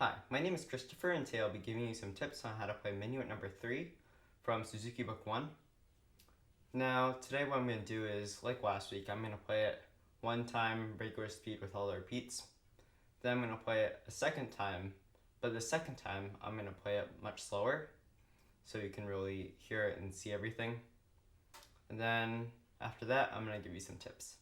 Hi, my name is Christopher, and today I'll be giving you some tips on how to play Minuet number 3 from Suzuki Book 1. Now, today what I'm going to do is, like last week, I'm going to play it one time regular speed with all the repeats. Then I'm going to play it a second time, but the second time I'm going to play it much slower so you can really hear it and see everything. And then after that, I'm going to give you some tips.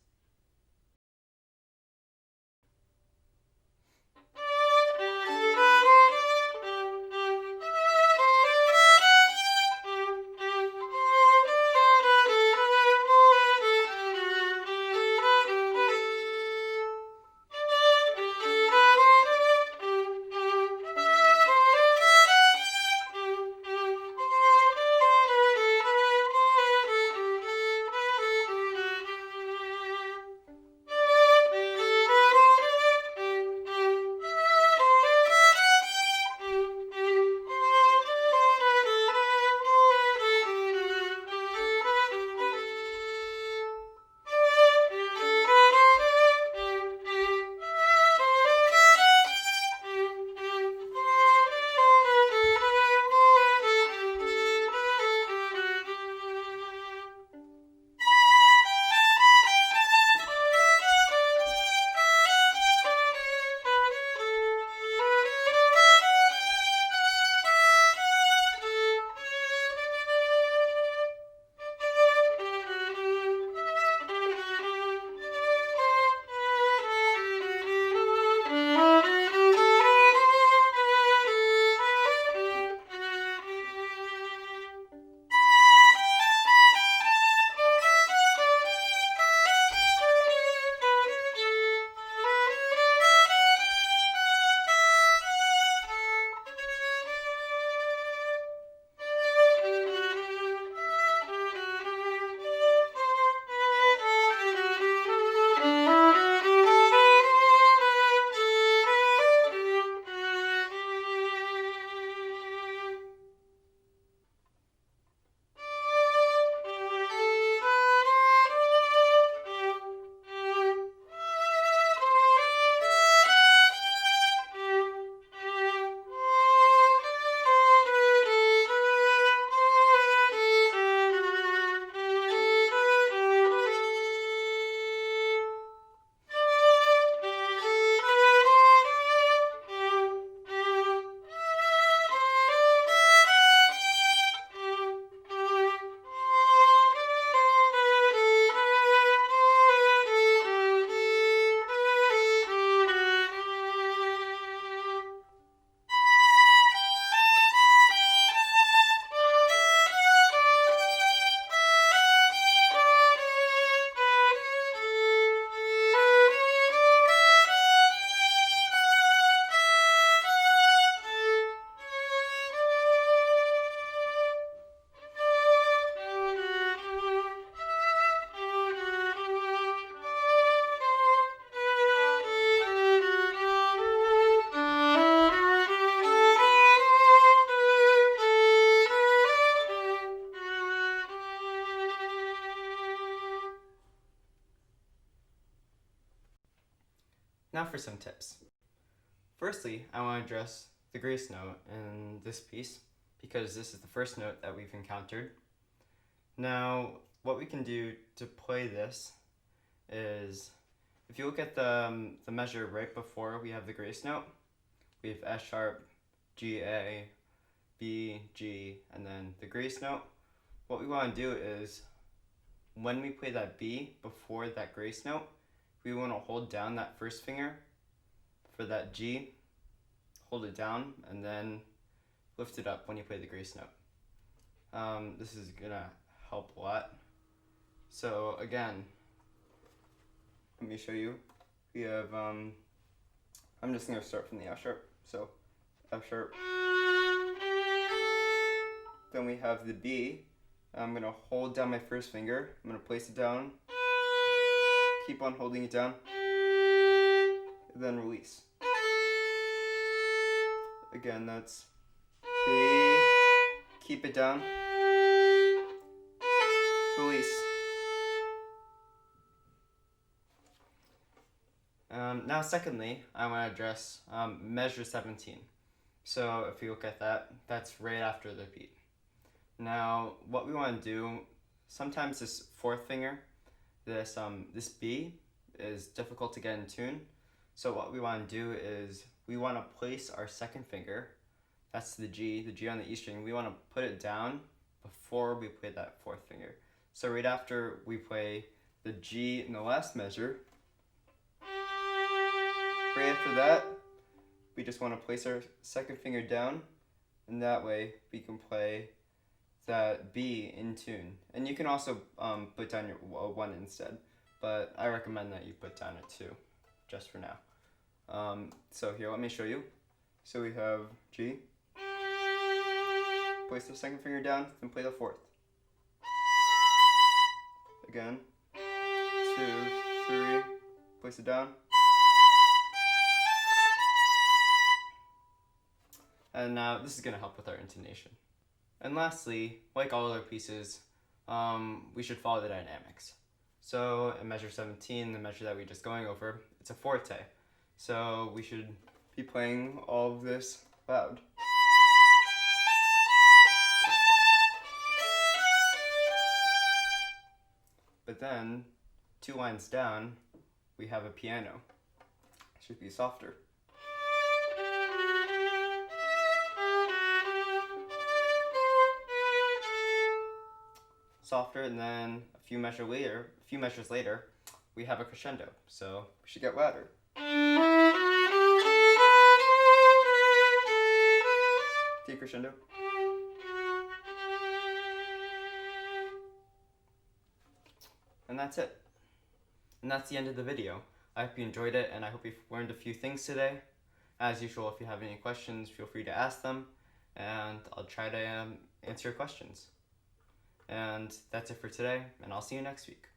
Now for some tips. Firstly, I want to address the grace note in this piece because this is the first note that we've encountered. Now, what we can do to play this is, if you look at the measure right before we have the grace note, we have S sharp, G, A, B, G, and then the grace note. What we want to do is, when we play that B before that grace note, we want to hold down that first finger for that G, hold it down, and then lift it up when you play the grace note. This is going to help a lot. So again, let me show you. We have, I'm just going to start from the F sharp. So F sharp. Then we have the B. I'm going to hold down my first finger. I'm going to place it down. Keep on holding it down. Then release. Again, that's B. Keep it down. Release. Now secondly, I want to address measure 17. So if you look at that, that's right after the beat. Now what we want to do, sometimes this fourth finger, this B is difficult to get in tune. So what we want to do is we want to place our second finger, that's the G on the E string, we want to put it down before we play that fourth finger. So right after we play the G in the last measure, right after that, we just want to place our second finger down, and that way we can play that B in tune. And you can also put down your 1 instead, but I recommend that you put down a 2, just for now. So here, let me show you. So we have G, place the second finger down, then play the fourth. Again, 2, 3, place it down. And now this is going to help with our intonation. And lastly, like all other pieces, we should follow the dynamics. So in measure 17, the measure that we're just going over, it's a forte. So we should be playing all of this loud. But then, 2 lines down, we have a piano. It should be softer. Softer, and then a few measures later, we have a crescendo. So we should get louder. D crescendo. And that's it. And that's the end of the video. I hope you enjoyed it, and I hope you've learned a few things today. As usual, if you have any questions, feel free to ask them, and I'll try to answer your questions. And that's it for today, and I'll see you next week.